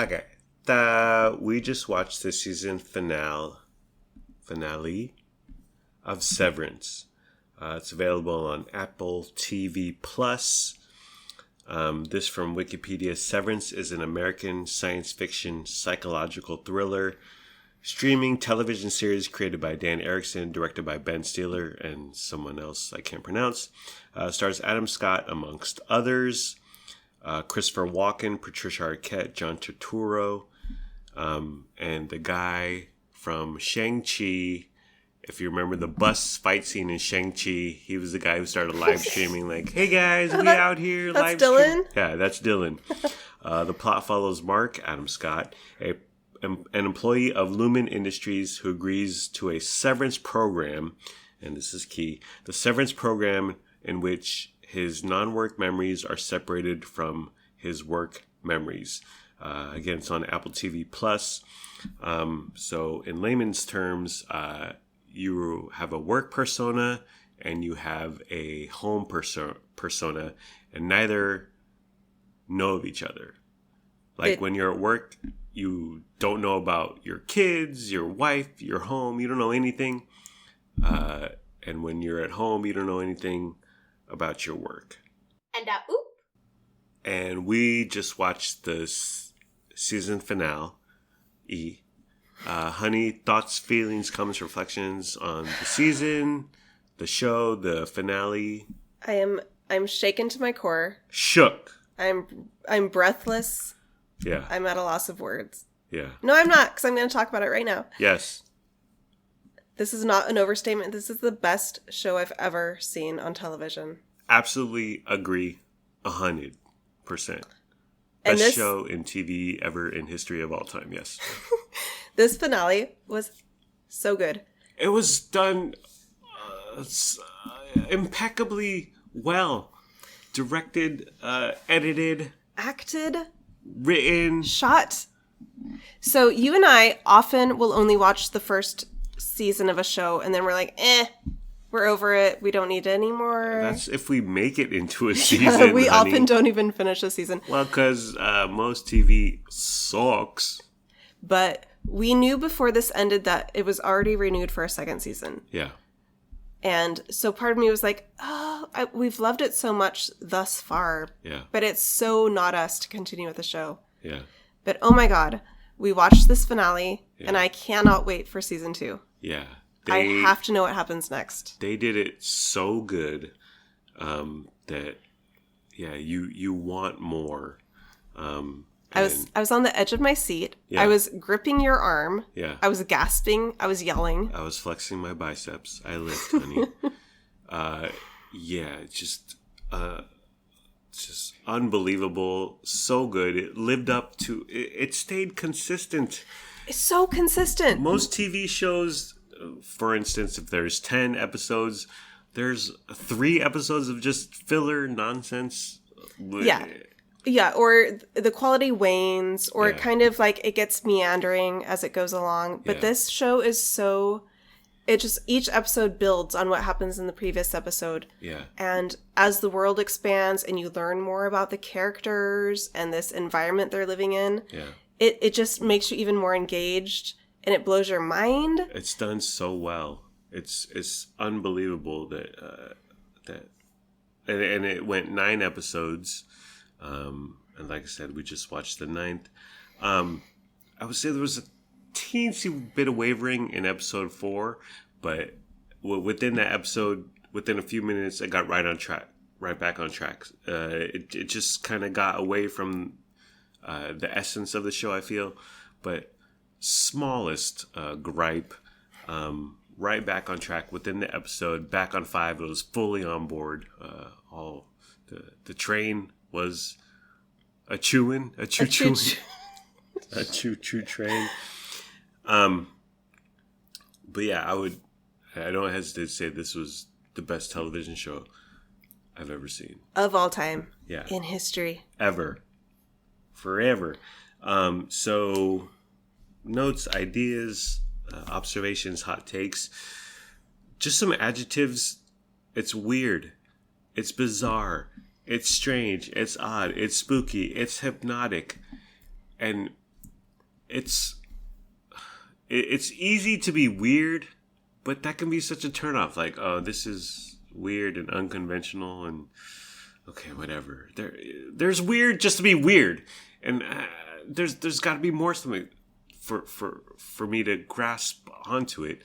Okay. We just watched the season finale of Severance. It's available on Apple TV Plus. This from Wikipedia. Severance is an American science fiction psychological thriller streaming television series created by Dan Erickson, directed by Ben Stiller and someone else I can't pronounce. Stars Adam Scott amongst others. Christopher Walken, Patricia Arquette, John Turturro, and the guy from Shang-Chi. If you remember the bus fight scene in Shang-Chi, he was the guy who started live streaming like, hey guys, we out here live That's Dylan? Yeah, that's Dylan. The plot follows Mark, Adam Scott, an employee of Lumen Industries who agrees to a severance program, and this is key, the severance program in which his non-work memories are separated from his work memories. Again, it's on Apple TV Plus. So in layman's terms, you have a work persona and you have a home persona, and neither know of each other. Like when you're at work, you don't know about your kids, your wife, your home. You don't know anything. And when you're at home, you don't know anything about your work. And we just watched this season finale. Honey, thoughts, feelings, comments, reflections on the season, the show, the finale. I'm shaken to my core. Shook. I'm breathless. Yeah. I'm at a loss of words. Yeah. No, I'm not, because I'm going to talk about it right now. Yes. This is not an overstatement. This is the best show I've ever seen on television. Absolutely agree 100%. Best show in TV ever in history of all time, yes. This finale was so good. It was done impeccably well. Directed, edited. Acted. Written. Shot. So you and I often will only watch the first season of a show and then we're like, we're over it. We don't need it anymore. That's if we make it into a season. Yeah, we honey. often don't even finish a season. Well, because most TV sucks. But we knew before this ended that it was already renewed for a second season. Yeah. And so part of me was like, we've loved it so much thus far. Yeah. But it's so not us to continue with the show. Yeah. But oh my God, we watched this finale and I cannot wait for season 2. Yeah. I have to know what happens next. They did it so good that, you want more. I was on the edge of my seat. Yeah. I was gripping your arm. Yeah. I was gasping. I was yelling. I was flexing my biceps. I lived, honey. Just unbelievable. So good. It lived up to... It stayed consistent. It's so consistent. Most TV shows, for instance, if there's 10 episodes, there's 3 episodes of just filler nonsense. Yeah. Yeah, or the quality wanes, or kind of like it gets meandering as it goes along. But this show is so... each episode builds on what happens in the previous episode. Yeah. And as the world expands and you learn more about the characters and this environment they're living in, it just makes you even more engaged and it blows your mind. It's done so well. It's unbelievable that and it went 9 episodes. And like I said, we just watched the 9th. I would say there was a teensy bit of wavering in episode 4, but within that episode, within a few minutes, I got right back on track. It just kind of got away from the essence of the show, I feel. But smallest gripe, right back on track within the episode. Back on 5, it was fully on board. All the train was a choo-choo train. But yeah, I don't hesitate to say this was the best television show I've ever seen. Of all time. Yeah. In history. Ever. Forever. So notes, ideas, observations, hot takes, just some adjectives. It's weird. It's bizarre. It's strange. It's odd. It's spooky. It's hypnotic. And it's easy to be weird, but that can be such a turnoff. Like, oh, this is weird and unconventional, and okay, whatever. There's weird just to be weird, and there's got to be more something for me to grasp onto it.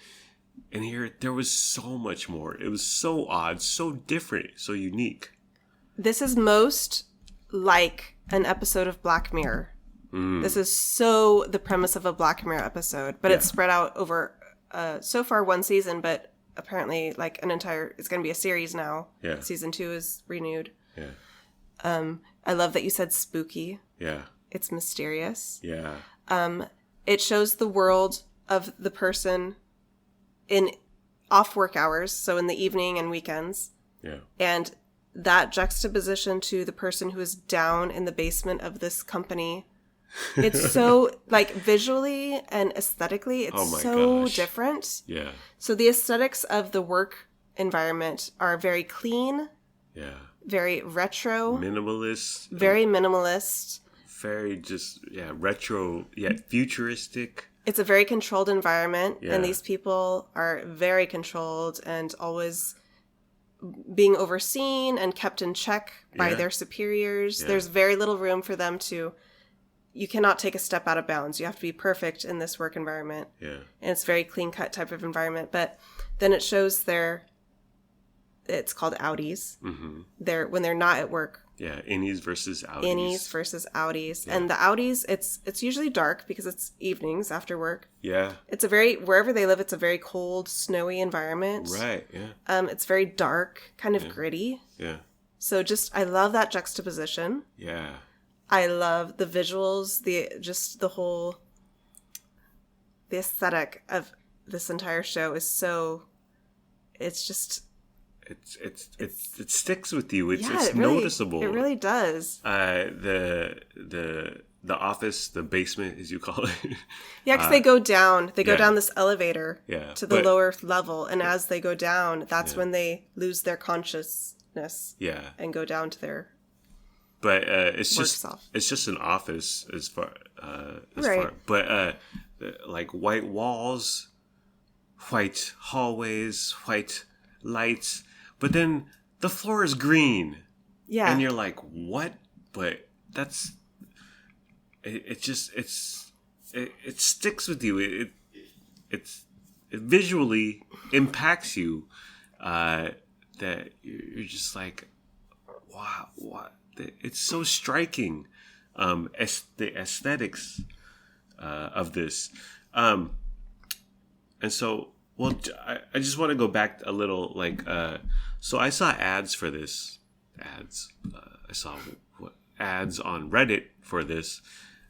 And here, there was so much more. It was so odd, so different, so unique. This is most like an episode of Black Mirror. This is so the premise of a Black Mirror episode, but it's spread out over so far one season, but apparently like it's going to be a series now. Yeah. Season 2 is renewed. Yeah. I love that you said spooky. Yeah. It's mysterious. Yeah. It shows the world of the person in off work hours, so in the evening and weekends. Yeah. And that juxtaposition to the person who is down in the basement of this company, it's so like visually and aesthetically, it's different. Yeah. So the aesthetics of the work environment are very clean. Yeah. Very retro. Minimalist. Very minimalist. Very just, retro, yet futuristic. It's a very controlled environment, Yeah. and these people are very controlled and always being overseen and kept in check by their superiors. Yeah. There's very little room for them you cannot take a step out of bounds. You have to be perfect in this work environment. Yeah. And it's a very clean-cut type of environment. But then it shows it's called outies. Mm-hmm. When they're not at work. Yeah, innies versus outies. Innies versus outies. Yeah. And the outies, it's usually dark because it's evenings after work. Yeah. It's wherever they live, it's a very cold, snowy environment. Right, yeah. It's very dark, kind of gritty. Yeah. So I love that juxtaposition. Yeah. I love the visuals, the aesthetic of this entire show is so, it's just... It sticks with you. It's really, noticeable. It really does. The office, the basement, as you call it. Yeah, because they go down. They go down this elevator to the lower level, and as they go down, that's when they lose their consciousness. Yeah, and go down to their. But it's self. just an office as far. But like white walls, white hallways, white lights. But then the floor is green. Yeah. And you're like, what? But that's... It sticks with you. It visually impacts you. That you're just like, wow, what? It's so striking. The aesthetics of this. And so... Well, I just want to go back a little, so I saw ads for this. I saw ads on Reddit for this,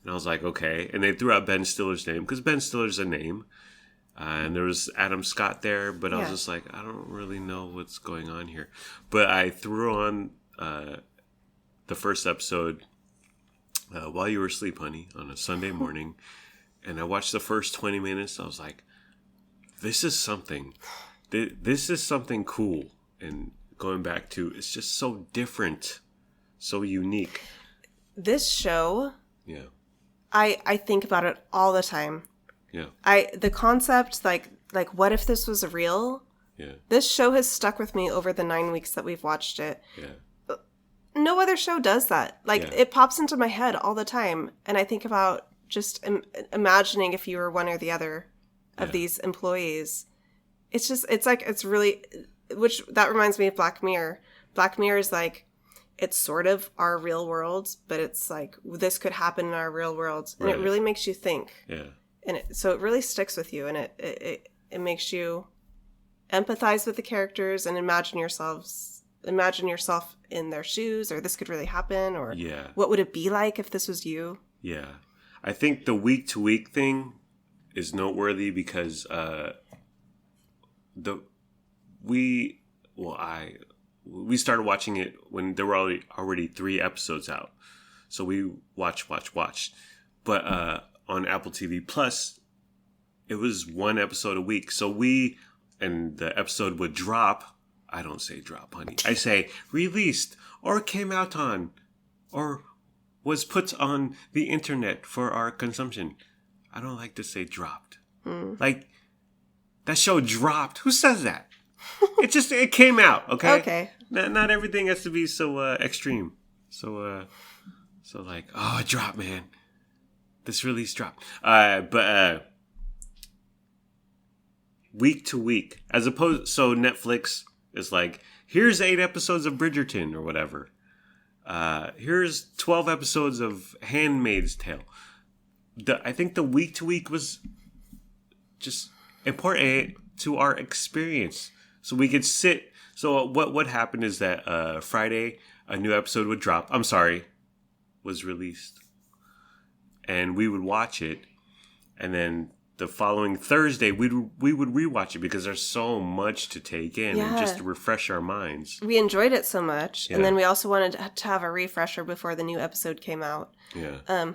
and I was like, okay. And they threw out Ben Stiller's name, because Ben Stiller's a name. And there was Adam Scott there, but I was just like, I don't really know what's going on here. But I threw on the first episode while you were asleep, honey, on a Sunday morning. And I watched the first 20 minutes. I was like, this is something. This is something cool. And going back to, it's just so different, so unique. This show, yeah, I think about it all the time. Yeah, the concept, like what if this was real? Yeah, this show has stuck with me over the 9 weeks that we've watched it. Yeah, no other show does that. It pops into my head all the time, and I think about just imagining if you were one or the other of these employees. It's really, which that reminds me of Black Mirror. Black Mirror is like, it's sort of our real world, but it's like, this could happen in our real world. And it really makes you think. Yeah. And so it really sticks with you, and it makes you empathize with the characters and imagine yourself in their shoes, or this could really happen, or what would it be like if this was you? Yeah. I think the week to week thing is noteworthy because we started watching it when there were already 3 episodes out, so we watched. But on Apple TV Plus, it was 1 episode a week. So and the episode would drop. I don't say drop, honey. I say released or came out on or was put on the internet for our consumption. I don't like to say dropped. Like, that show dropped. Who says that? It came out, okay? Okay. Not everything has to be so extreme. So like, oh, it dropped, man. This release dropped. But week to week, as opposed, so Netflix is like, here's 8 episodes of Bridgerton or whatever. Here's 12 episodes of Handmaid's Tale. I think the week to week was just important to our experience, so we could sit. So what happened is that Friday a new episode would drop. Was released, and we would watch it, and then the following Thursday we would rewatch it because there's so much to take in and just to refresh our minds. We enjoyed it so much, and then we also wanted to have a refresher before the new episode came out. Yeah.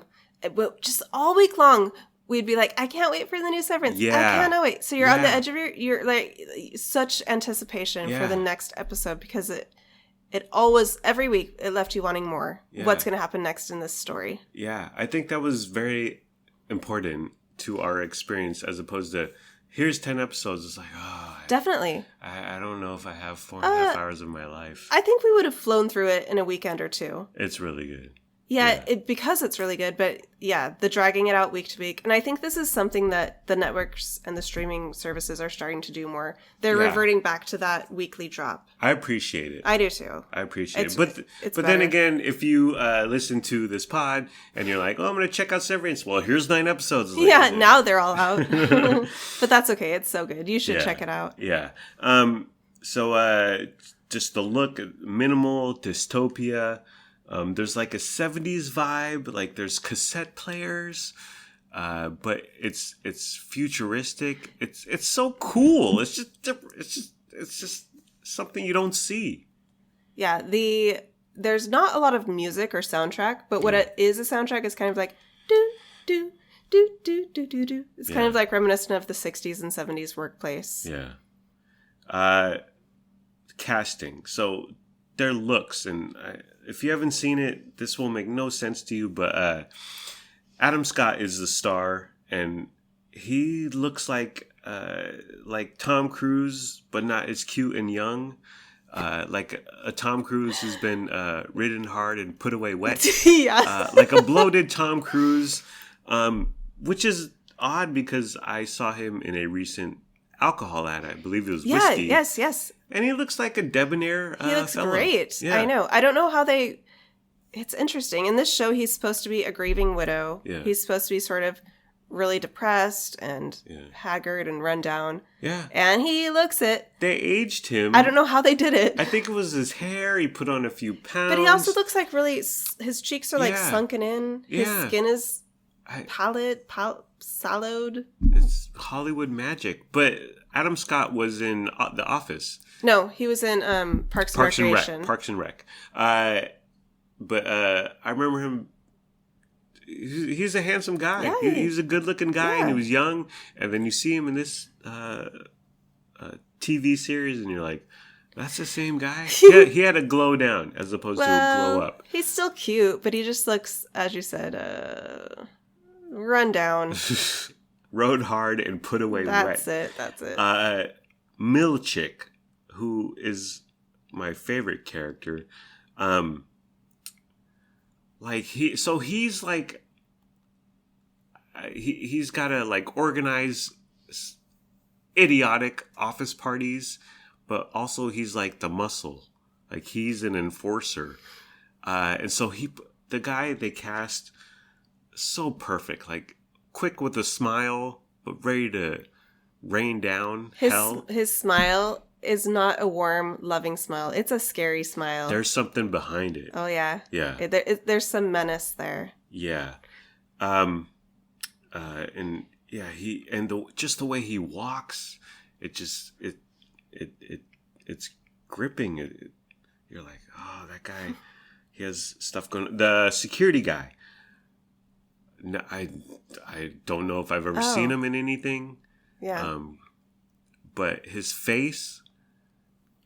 But just all week long, we'd be like, I can't wait for the new Severance. Yeah. I cannot wait. So you're on the edge of you're like, such anticipation for the next episode because it always, every week, it left you wanting more. Yeah. What's going to happen next in this story? Yeah. I think that was very important to our experience as opposed to, here's 10 episodes. It's like, oh. Definitely. I don't know if I have 4.5 hours of my life. I think we would have flown through it in a weekend or two. It's really good. Yeah, because it's really good. But yeah, the dragging it out week to week. And I think this is something that the networks and the streaming services are starting to do more. They're reverting back to that weekly drop. I appreciate it. I do too. I appreciate it. But then again, if you listen to this pod and you're like, oh, I'm going to check out Severance. Well, here's 9 episodes. Yeah, now they're all out. But that's okay. It's so good. You should check it out. Yeah. So just the look, minimal dystopia. There's like a 70s vibe, like there's cassette players, but it's futuristic. It's so cool. It's just something you don't see. Yeah, there's not a lot of music or soundtrack, but what it is a soundtrack is kind of like do do do do do do do. It's kind of like reminiscent of the 60s and 70s workplace. Yeah. Casting. So their looks, and if you haven't seen it, this will make no sense to you, but Adam Scott is the star, and he looks like Tom Cruise, but not as cute and young. Like a Tom Cruise who's been ridden hard and put away wet. Like a bloated Tom Cruise, which is odd because I saw him in a recent alcohol ad. I believe it was whiskey. Yes. And he looks like a debonair He looks fellow. great. Yeah. I know. I don't know how they... It's interesting. In this show, he's supposed to be a grieving widow. Yeah. He's supposed to be sort of really depressed and haggard and run down. Yeah. And he looks it. They aged him. I don't know how they did it. I think it was his hair. He put on a few pounds. But he also looks like really... His cheeks are like sunken in. His skin is sallowed. It's Hollywood magic. But Adam Scott was in The Office. No, he was in Parks and Recreation. Parks and Rec. But I remember him. He's a handsome guy. Yeah. He's a good-looking guy, and he was young. And then you see him in this TV series, and you're like, that's the same guy? He had a glow down as opposed to a glow up. He's still cute, but he just looks, as you said, run down. Rode hard and put away That's it. Milchick, who is my favorite character, he's like, he's got to like organize idiotic office parties, but also he's like the muscle, like he's an enforcer, and so the guy they cast so perfect, like quick with a smile, but ready to rain down hell. His smile is not a warm, loving smile. It's a scary smile. There's something behind it. Oh, yeah. Yeah. There's some menace there. Yeah. Just the way he walks, it's gripping. You're like, oh, that guy, he has stuff going. The security guy. No, I don't know if I've ever seen him in anything. Yeah. But his face,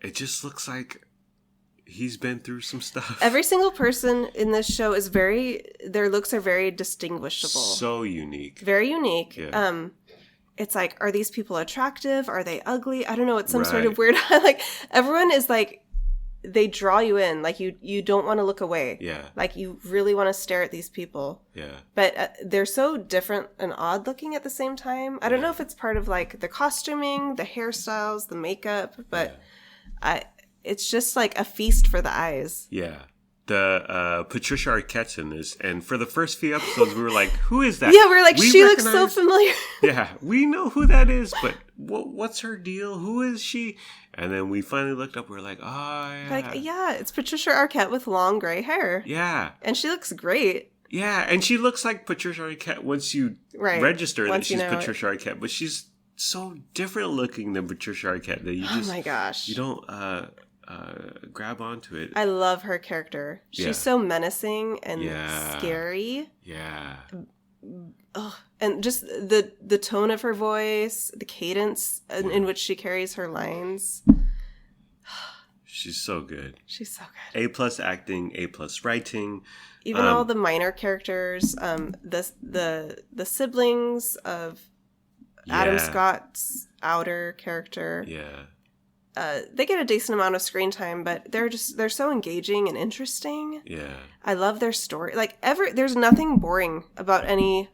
it just looks like he's been through some stuff. Every single person in this show is their looks are very distinguishable. So unique. Very unique. Yeah. It's like, are these people attractive? Are they ugly? I don't know. It's some sort of weird, like, everyone is like, they draw you in. Like, you don't want to look away. Yeah. Like, you really want to stare at these people. Yeah. But they're so different and odd looking at the same time. I don't know if it's part of, like, the costuming, the hairstyles, the makeup, but it's just like a feast for the eyes. Yeah. The Patricia Arquette's in this, and for the first few episodes, we were like, "Who is that?" Yeah, we were like, "She looks so familiar." Yeah, we know who that is, but what's her deal? Who is she? And then we finally looked up. We were like, "Oh, yeah, like, yeah, it's Patricia Arquette with long gray hair." Yeah, and she looks great. Yeah, and she looks like Patricia Arquette once you register that she's Patricia Arquette, but she's so different looking than Patricia Arquette that you just, oh my gosh, you don't grab onto it. I love her character. She's so menacing and scary. Yeah. Ugh. And just the tone of her voice, the cadence in which she carries her lines. She's so good. She's so good. A+ acting, A+ writing. Even all the minor characters, the siblings of Adam Scott's outer character. Yeah. They get a decent amount of screen time, but they're so engaging and interesting. Yeah. I love their story. Like there's nothing boring about any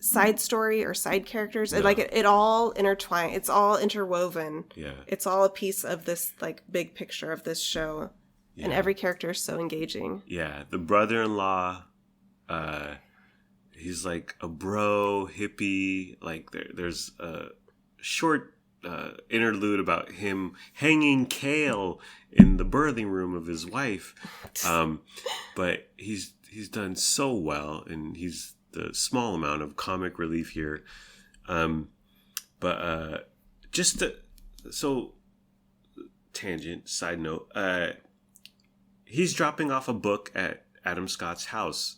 side story or side characters. No. It all intertwined. It's all interwoven. Yeah. It's all a piece of this like big picture of this show. Yeah. And every character is so engaging. Yeah. The brother-in-law, he's like a bro, hippie. Like there's a short interlude about him hanging kale in the birthing room of his wife, but he's done so well, and he's the small amount of comic relief here, but so tangent side note, he's dropping off a book at Adam Scott's house,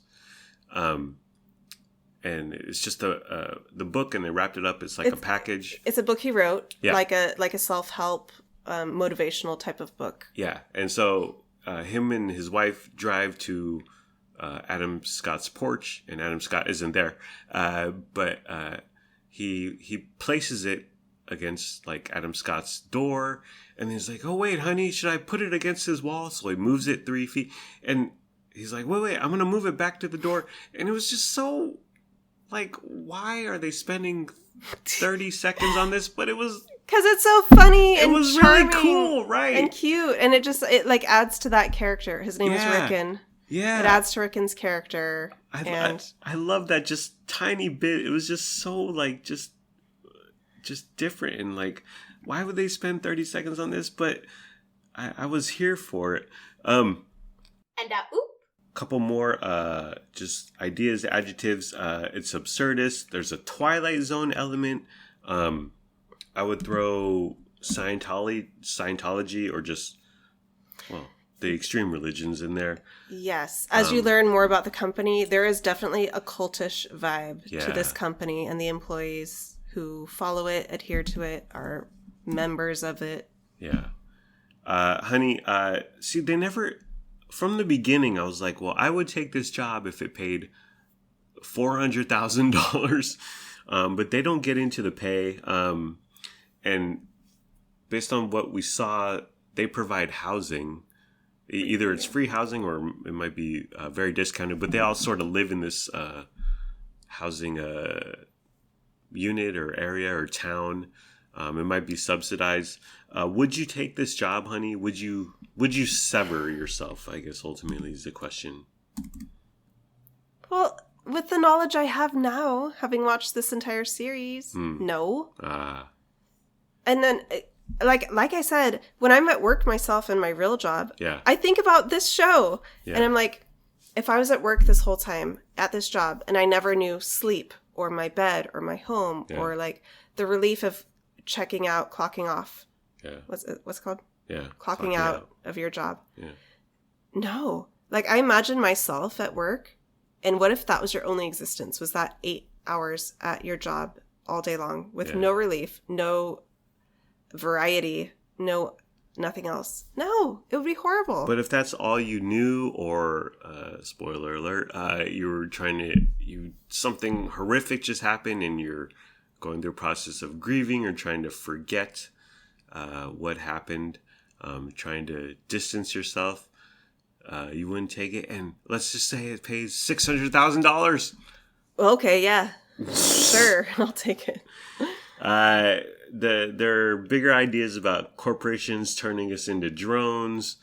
and it's just the book, and they wrapped it up. It's like a package. It's a book he wrote, like a self-help, motivational type of book. Yeah, and so him and his wife drive to Adam Scott's porch, and Adam Scott isn't there, but he places it against like Adam Scott's door, and he's like, "Oh wait, honey, should I put it against his wall?" So he moves it 3 feet, and he's like, "Wait, I'm gonna move it back to the door," and it was just so. Like, why are they spending 30 seconds on this? But it was... Because it's so funny and it was charming, really cool, right? And cute. And it like adds to that character. His name is Rickon. Yeah. It adds to Rickon's character. I love that just tiny bit. It was just so, like, just different. And, like, why would they spend 30 seconds on this? But I was here for it. Couple more just ideas, adjectives. It's absurdist. There's a Twilight Zone element. I would throw Scientology or just, well, the extreme religions in there. Yes. As you learn more about the company, there is definitely a cultish vibe to this company, and the employees who follow it, adhere to it, are members of it. Yeah. Honey, see, they never... From the beginning, I was like, well, I would take this job if it paid $400,000. But they don't get into the pay. And based on what we saw, they provide housing. Either it's free housing or it might be very discounted. But they all sort of live in this housing unit or area or town. It might be subsidized. Would you take this job, honey? Would you sever yourself, I guess, ultimately is the question. Well, with the knowledge I have now, having watched this entire series, no. And then, like I said, when I'm at work myself in my real job, I think about this show. Yeah. And I'm like, if I was at work this whole time at this job and I never knew sleep or my bed or my home or like the relief of checking out, clocking off. Yeah. What's it called? Yeah. Clocking out of your job. Yeah. No. Like, I imagine myself at work, and what if that was your only existence? Was that 8 hours at your job all day long with no relief, no variety, no nothing else. No, it would be horrible. But if that's all you knew, or spoiler alert, you were something horrific just happened, and you're going through a process of grieving or trying to forget what happened, trying to distance yourself, you wouldn't take it. And let's just say it pays $600,000. Okay, yeah, sure, I'll take it. There are bigger ideas about corporations turning us into drones.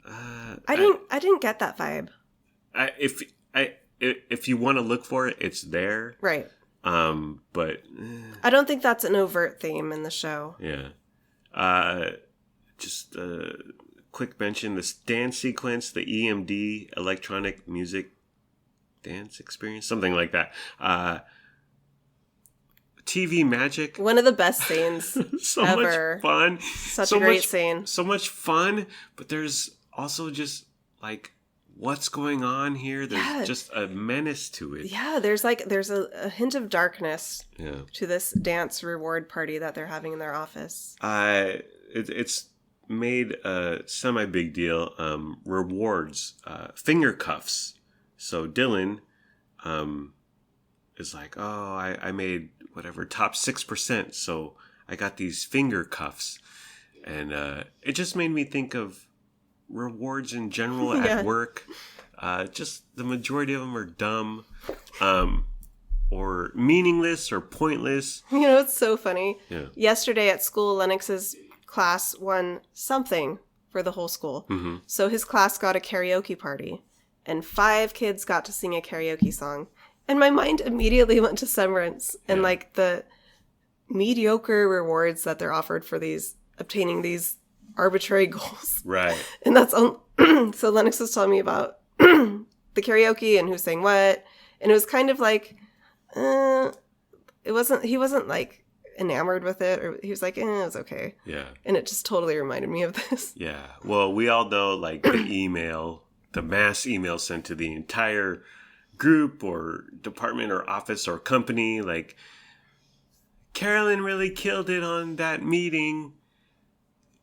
I didn't get that vibe. If you want to look for it, it's there. Right. But I don't think that's an overt theme in the show. Yeah. Just a quick mention: this dance sequence, the EMD, electronic music dance experience, something like that. TV magic. One of the best scenes so ever. Much fun. Such a great scene. So much fun, but there's also just like, what's going on here? There's just a menace to it. Yeah, there's a hint of darkness to this dance reward party that they're having in their office. It's made a semi-big deal. Rewards, finger cuffs. So Dylan is like, oh, I made whatever, top 6%. So I got these finger cuffs. And it just made me think of rewards in general at work. Just the majority of them are dumb, or meaningless or pointless. You know, it's so funny. Yeah. Yesterday at school, Lennox's class won something for the whole school. Mm-hmm. So his class got a karaoke party, and 5 kids got to sing a karaoke song. And my mind immediately went to Severance and like the mediocre rewards that they're offered for obtaining these arbitrary goals. Right. And that's so Lennox was telling me about the karaoke and who sang what, and it was kind of like he wasn't like enamored with it, or he was like, it was okay. Yeah. And it just totally reminded me of this. Yeah. Well, we all know like the mass email sent to the entire group or department or office or company, like, Carolyn really killed it on that meeting,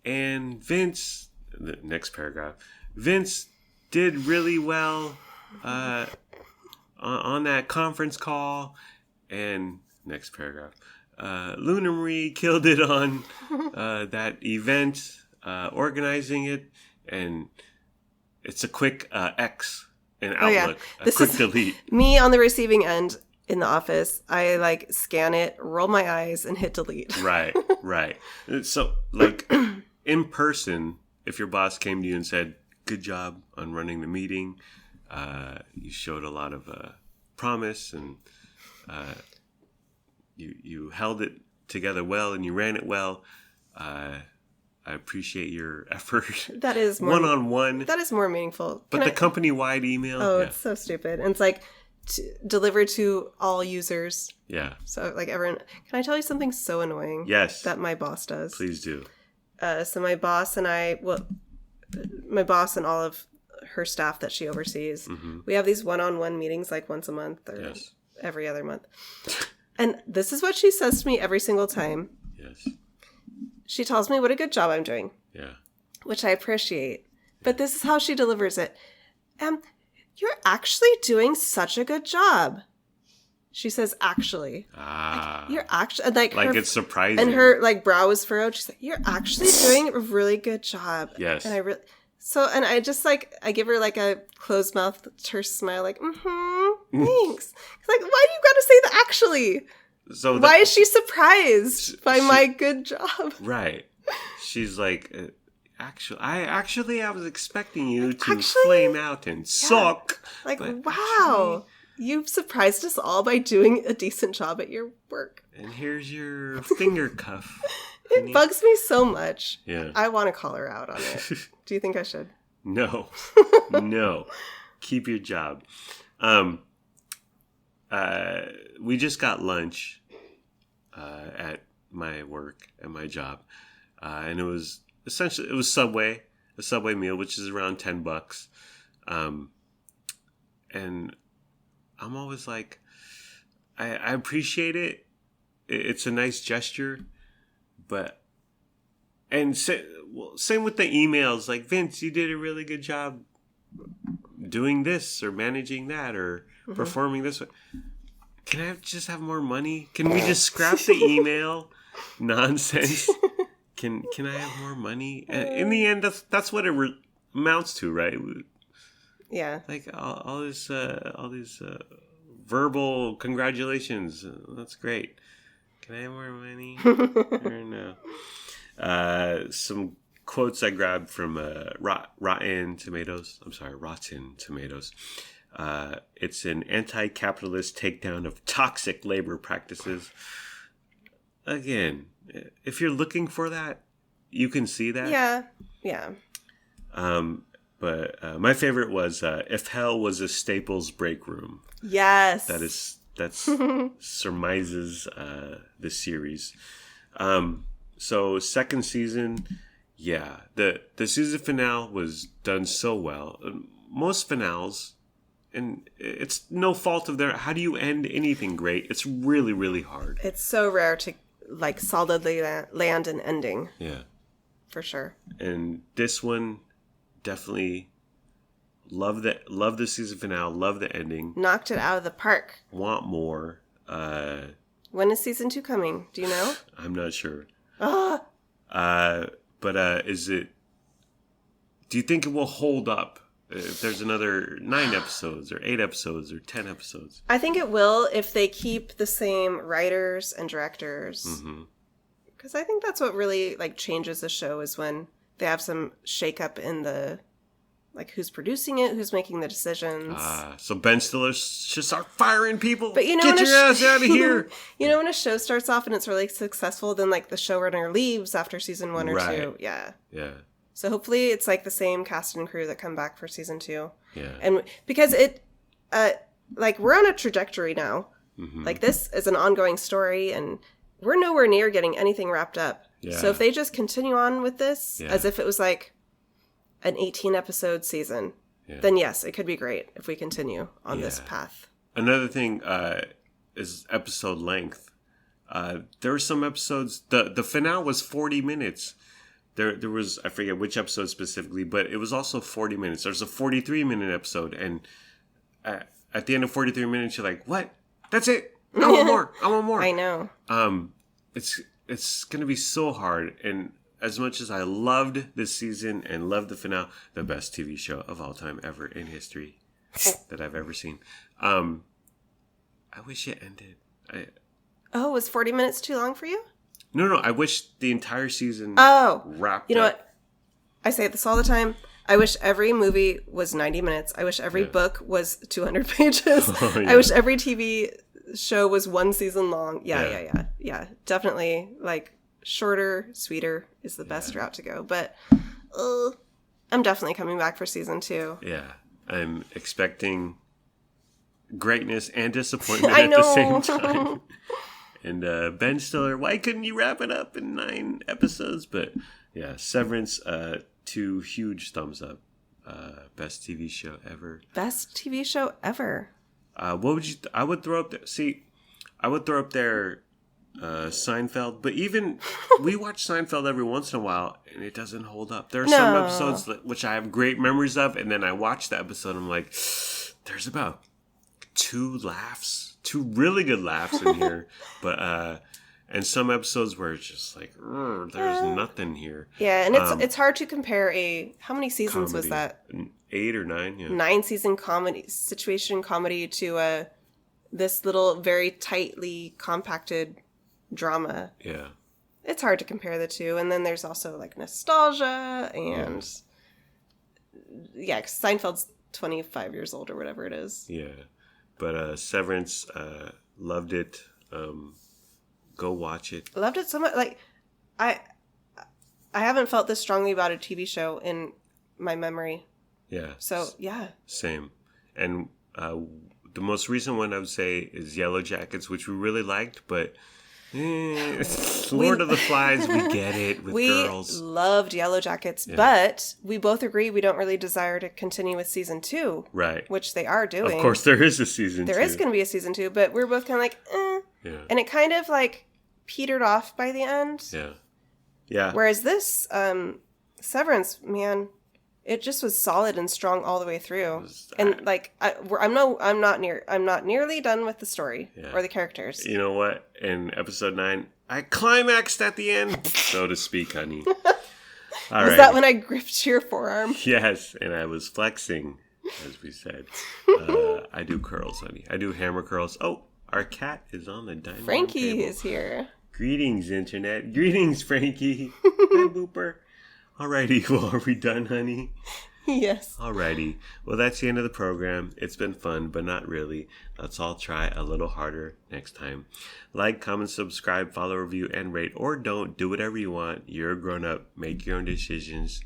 and Vince, the next paragraph, Vince did really well on that conference call, and next paragraph, Luna Marie killed it on that event, organizing it, and it's a quick X in Outlook, a quick delete. Me on the receiving end in the office. I like scan it, roll my eyes, and hit delete. Right. So like in person, if your boss came to you and said, good job on running the meeting, you showed a lot of promise, and you held it together well, and you ran it well, I appreciate your effort. That is more one-on-one. That is more meaningful. But the company-wide email. Oh, it's so stupid. And it's like delivered to all users. Yeah. So like everyone. Can I tell you something so annoying? Yes. That my boss does. Please do. So my boss and my boss and all of her staff that she oversees, we have these one-on-one meetings like once a month or every other month. And this is what she says to me every single time. Yes. She tells me what a good job I'm doing. Yeah. Which I appreciate. But this is how she delivers it. You're actually doing such a good job. She says, actually. Ah. Like, you're actually... Like it's surprising. And her like brow is furrowed. She's like, you're actually doing a really good job. Yes. And and I just like, I give her like a closed mouth, terse smile, like, thanks. Like, why do you gotta say the actually? So why is she surprised by my good job? Right. She's like, I was expecting you to flame out and suck. Like, wow. You've surprised us all by doing a decent job at your work. And here's your finger cuff. It bugs me so much. Yeah. I want to call her out on it. Do you think I should? No. No. Keep your job. We just got lunch at my work, at my job. And it was Subway, a Subway meal, which is around $10. And I'm always like, I appreciate it. It's a nice gesture, but And same with the emails. Like, Vince, you did a really good job doing this or managing that or performing this. Can I just have more money? Can we just scrap the email nonsense? Can I have more money? In the end, that's what it amounts to, right? Yeah. Like all these verbal congratulations. That's great. Can I have more money? Or no? Some quotes I grabbed from Rotten Tomatoes. I'm sorry, Rotten Tomatoes. It's an anti-capitalist takedown of toxic labor practices. Again, if you're looking for that, you can see that. Yeah. But my favorite was if hell was a Staples break room. Yes. That's surmises the series. So second season, yeah, the season finale was done so well. Most finales, and it's no fault of their. How do you end anything great? It's really, really hard. It's so rare to like solidly land an ending. Yeah, for sure. And this one definitely love the season finale. Love the ending. Knocked it out of the park. Want more. When is season 2 coming? Do you know? I'm not sure. Ah. But is it? Do you think it will hold up if there's another 9 episodes or 8 episodes or 10 episodes? I think it will if they keep the same writers and directors. Because I think that's what really like changes the show is when they have some shakeup in the like who's producing it, who's making the decisions. So Ben Stiller should start firing people. But you know, get your ass out of here. You know, when a show starts off and it's really successful, then like the showrunner leaves after season 1 or 2. Yeah. So hopefully it's like the same cast and crew that come back for season 2. Yeah. And because it, like we're on a trajectory now. Like this is an ongoing story and we're nowhere near getting anything wrapped up. Yeah. So if they just continue on with this as if it was like an 18 episode season, then yes, it could be great if we continue on this path. Another thing is episode length. There were some episodes, the finale was 40 minutes. There was, I forget which episode specifically, but it was also 40 minutes. There's a 43-minute episode, and at the end of 43 minutes, you're like, what? That's it? I want more. I want more. I know. It's going to be so hard, and as much as I loved this season and loved the finale, the best TV show of all time ever in history that I've ever seen. I wish it ended. Was 40 minutes too long for you? No. I wish the entire season wrapped up. You know what? I say this all the time. I wish every movie was 90 minutes. I wish every book was 200 pages. I wish every TV show was 1 season long. Yeah. Definitely, like, shorter, sweeter is the best route to go. But I'm definitely coming back for season 2. Yeah. I'm expecting greatness and disappointment at the same time. And Ben Stiller, why couldn't you wrap it up in 9 episodes? But yeah, Severance, 2 huge thumbs up. Best TV show ever. Best TV show ever. What would you? I would throw up there. See, I would throw up there Seinfeld. But even we watch Seinfeld every once in a while, and it doesn't hold up. There are some episodes which I have great memories of, and then I watch the episode, and I'm like, there's about 2 laughs, 2 really good laughs in here, but and some episodes where it's just like there's nothing here. Yeah, and it's hard to compare how many seasons comedy. Was that? 8 or 9. Yeah. 9-season situation comedy to this little very tightly compacted drama. Yeah, it's hard to compare the two, and then there's also like nostalgia and cause Seinfeld's 25 years old or whatever it is. Yeah. But Severance, loved it. Go watch it. Loved it so much. Like, I haven't felt this strongly about a TV show in my memory. Yeah. So, yeah. Same. And the most recent one I would say is Yellow Jackets, which we really liked, but Lord of the Flies, we get it with girls. We loved Yellow Jackets, but we both agree we don't really desire to continue with season 2. Right. Which they are doing. Of course, there is a season 2. There is going to be a season 2, but we're both kind of like, eh. Yeah. And it kind of like petered off by the end. Yeah. Yeah. Whereas this Severance, man, it just was solid and strong all the way through. And like I'm not nearly done with the story or the characters. You know what? In episode 9, I climaxed at the end, so to speak, honey. All Was that when I gripped your forearm? Yes, and I was flexing, as we said. I do curls, honey. I do hammer curls. Oh, our cat is on the dining room Frankie table. is here. Greetings, Internet. Greetings, Frankie. Hi, Booper. Alrighty, well, are we done, honey? Yes. Alrighty. Well, that's the end of the program. It's been fun, but not really. Let's all try a little harder next time. Like, comment, subscribe, follow, review, and rate. Or don't. Do whatever you want. You're a grown-up. Make your own decisions.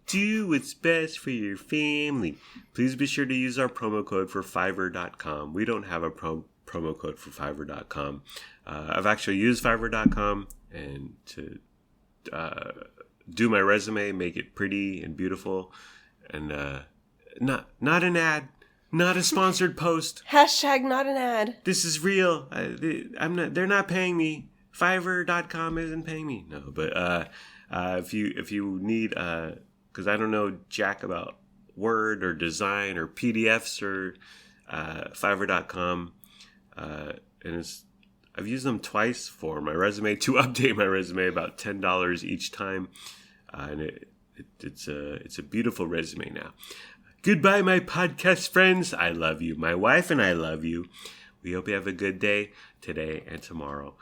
Do what's best for your family. Please be sure to use our promo code for Fiverr.com. We don't have a promo code for Fiverr.com. I've actually used Fiverr.com and to do my resume, make it pretty and beautiful, and not an ad, not a sponsored post. Hashtag not an ad. This is real. They're not paying me. Fiverr.com isn't paying me. No, but if you need, because I don't know jack about Word or design or PDFs or Fiverr.com, and I've used them twice for my resume, to update my resume, about $10 each time. And it's a beautiful resume now. Goodbye, my podcast friends. I love you. My wife and I love you. We hope you have a good day today and tomorrow.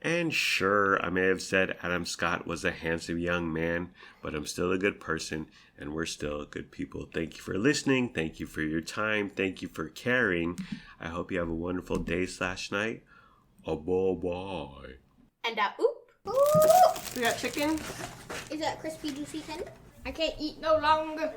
And sure, I may have said Adam Scott was a handsome young man, but I'm still a good person, and we're still good people. Thank you for listening. Thank you for your time. Thank you for caring. I hope you have a wonderful day/night. Bye. And oop. We got chicken. Is that crispy, juicy tender? I can't eat no longer.